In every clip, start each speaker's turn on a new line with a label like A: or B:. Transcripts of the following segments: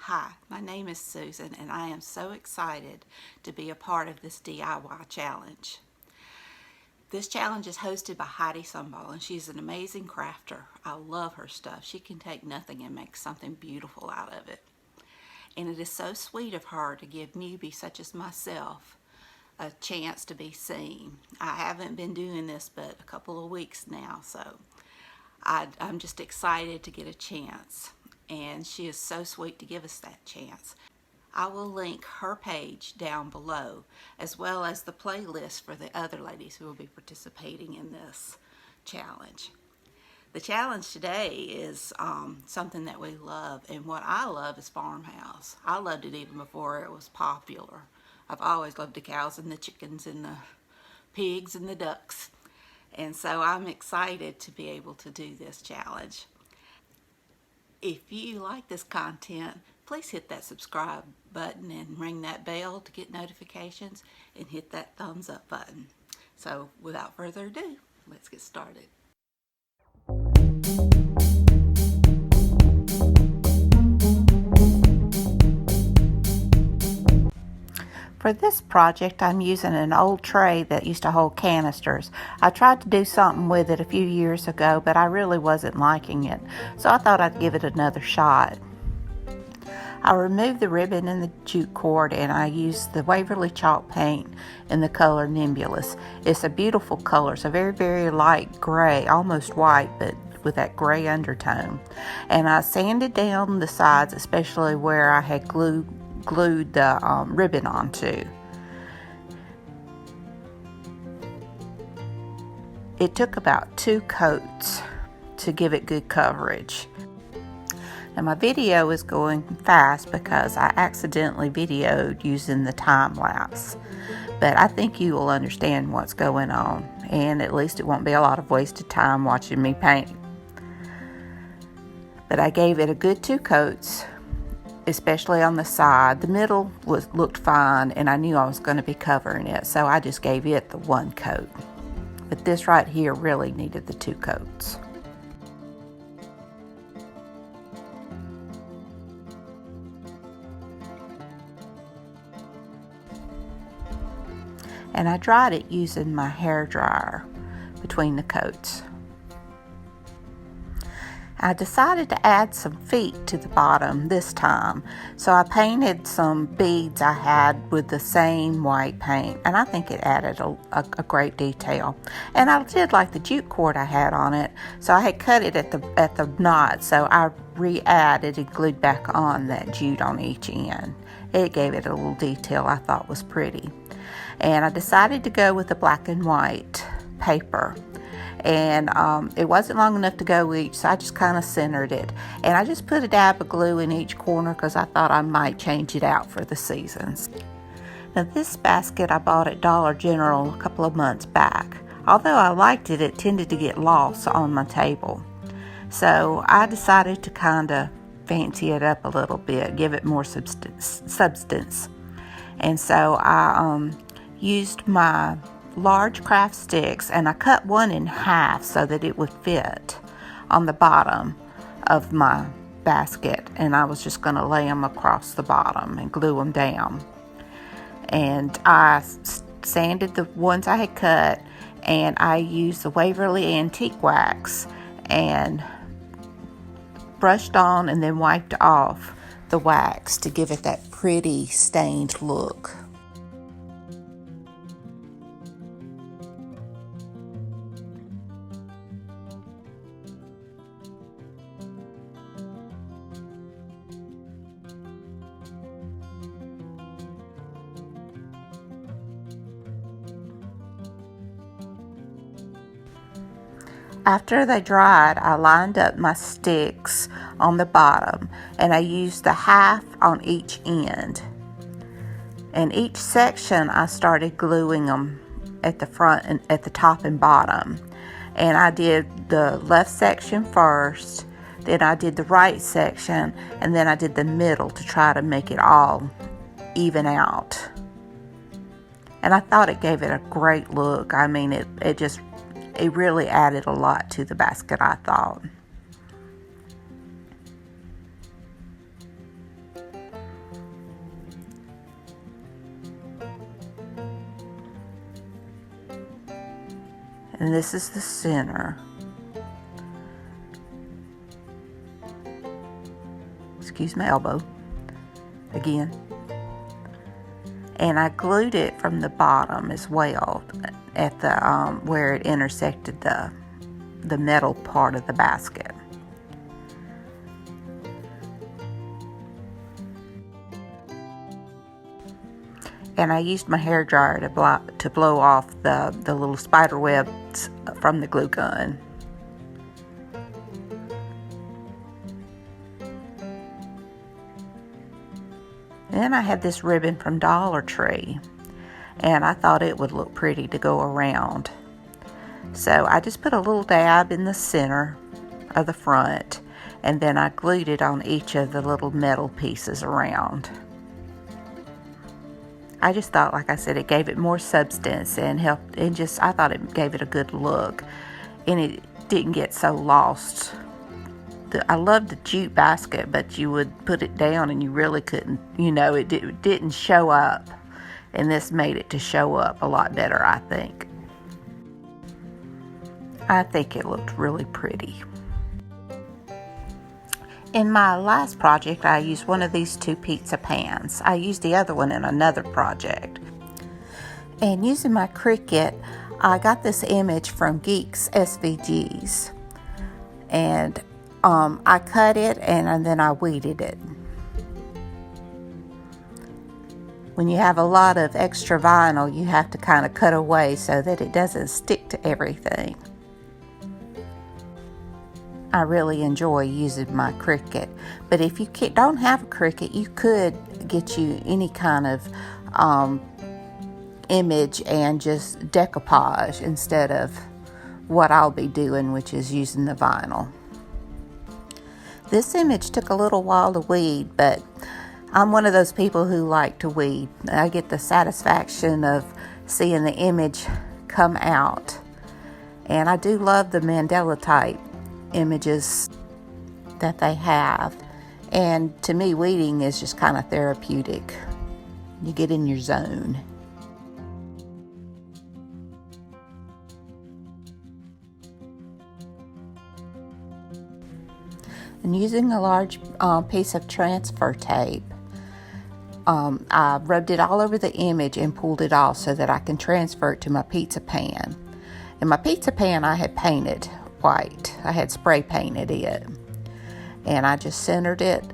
A: Hi, my name is Susan and I am so excited to be a part of this DIY challenge. This challenge is hosted by Heidi Sumball and she's an amazing crafter. I love her stuff. She can take nothing and make something beautiful out of it. And it is so sweet of her to give newbies such as myself a chance to be seen. I haven't been doing this but a couple of weeks now, so I'm just excited to get a chance. And she is so sweet to give us that chance. I will link her page down below, as well as the playlist for the other ladies who will be participating in this challenge. The challenge today is something that we love, and what I love is Farmhouse. I loved it even before it was popular. I've always loved the cows and the chickens and the pigs and the ducks, and so I'm excited to be able to do this challenge. If you like this content, please hit that subscribe button and ring that bell to get notifications and hit that thumbs up button. So without further ado, let's get started. For this project, I'm using an old tray that used to hold canisters. I tried to do something with it a few years ago, but I really wasn't liking it, so I thought I'd give it another shot. I removed the ribbon and the jute cord, and I used the Waverly chalk paint in the color Nimbus. It's a beautiful color. It's a very, very light gray, almost white, but with that gray undertone. And I sanded down the sides, especially where I had glued the ribbon onto. It took about 2 coats to give it good coverage. Now my video is going fast because I accidentally videoed using the time lapse, but I think you will understand what's going on, and at least it won't be a lot of wasted time watching me paint. But I gave it a good 2 coats, especially on the side. The middle looked fine, and I knew I was going to be covering it, so I just gave it the 1 coat. But this right here really needed the 2 coats. And I dried it using my hair dryer between the coats. I decided to add some feet to the bottom this time, so I painted some beads I had with the same white paint, and I think it added a great detail. And I did like the jute cord I had on it, so I had cut it at the knot, so I re-added and glued back on that jute on each end. It gave it a little detail I thought was pretty. And I decided to go with the black and white paper. And it wasn't long enough to go each, so I just kind of centered it. And I just put a dab of glue in each corner because I thought I might change it out for the seasons. Now this basket I bought at Dollar General a couple of months back. Although I liked it, it tended to get lost on my table. So I decided to kind of fancy it up a little bit, give it more substance. And so I used my large craft sticks, and I cut one in half so that it would fit on the bottom of my basket, and I was just going to lay them across the bottom and glue them down. And I sanded the ones I had cut, and I used the Waverly Antique Wax and brushed on and then wiped off the wax to give it that pretty stained look. After they dried, I lined up my sticks on the bottom, and I used the half on each end. And each section I started gluing them at the front and at the top and bottom. And I did the left section first, then I did the right section, and then I did the middle to try to make it all even out. And I thought it gave it a great look. I mean, it really added a lot to the basket, I thought. And this is the center. Excuse my elbow. Again. And I glued it from the bottom as well at the where it intersected the metal part of the basket. And I used my hair dryer to blow off the little spider webs from the glue gun. And then I had this ribbon from Dollar Tree, and I thought it would look pretty to go around. So I just put a little dab in the center of the front, and then I glued it on each of the little metal pieces around. I just thought, like I said, it gave it more substance and helped, and I thought it gave it a good look, and it didn't get so lost. I love the jute basket, but you would put it down and you really couldn't, it didn't show up, and this made it to show up a lot better, I think. I think it looked really pretty. In my last project, I used one of these 2 pizza pans. I used the other one in another project. And using my Cricut, I got this image from Geeks SVGs. And I cut it and then I weeded it. When you have a lot of extra vinyl, you have to kind of cut away so that it doesn't stick to everything. I really enjoy using my Cricut, but if you don't have a Cricut, you could get you any kind of image and just decoupage instead of what I'll be doing, which is using the vinyl. This image took a little while to weed, but I'm one of those people who like to weed. I get the satisfaction of seeing the image come out, and I do love the mandala type images that they have, and to me weeding is just kind of therapeutic. You get in your zone. And using a large piece of transfer tape, I rubbed it all over the image and pulled it off so that I can transfer it to my pizza pan. And my pizza pan I had painted white. I had spray painted it, and I just centered it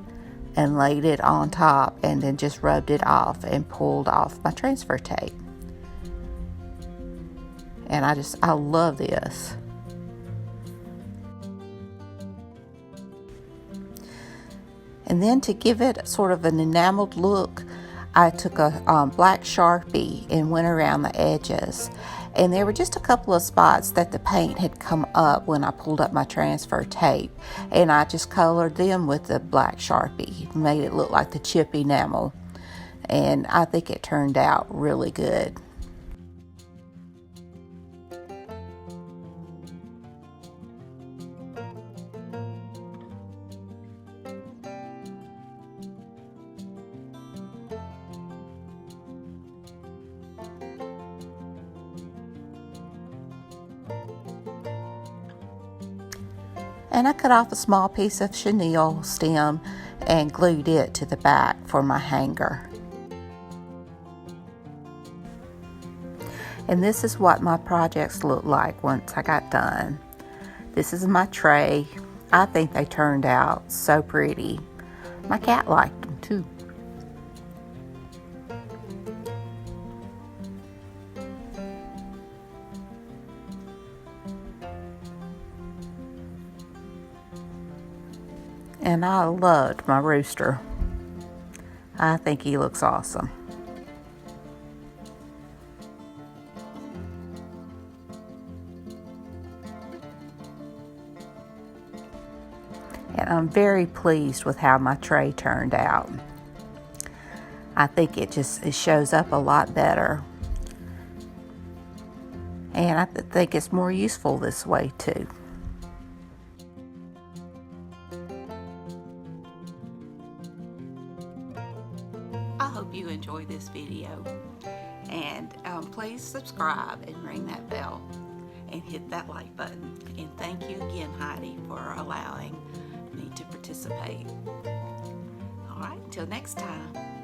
A: and laid it on top, and then just rubbed it off and pulled off my transfer tape. And I love this. And then to give it sort of an enameled look, I took a black Sharpie and went around the edges. And there were just a couple of spots that the paint had come up when I pulled up my transfer tape. And I just colored them with the black Sharpie. Made it look like the chip enamel. And I think it turned out really good. And I cut off a small piece of chenille stem and glued it to the back for my hanger. And this is what my projects look like once I got done. This is my tray. I think they turned out so pretty. My cat liked them too. And I loved my rooster. I think he looks awesome. And I'm very pleased with how my tray turned out. I think it shows up a lot better. And I think it's more useful this way too. I hope you enjoyed this video, and please subscribe and ring that bell. and hit that like button. And thank you again, Heidi, for allowing me to participate. All right, until next time.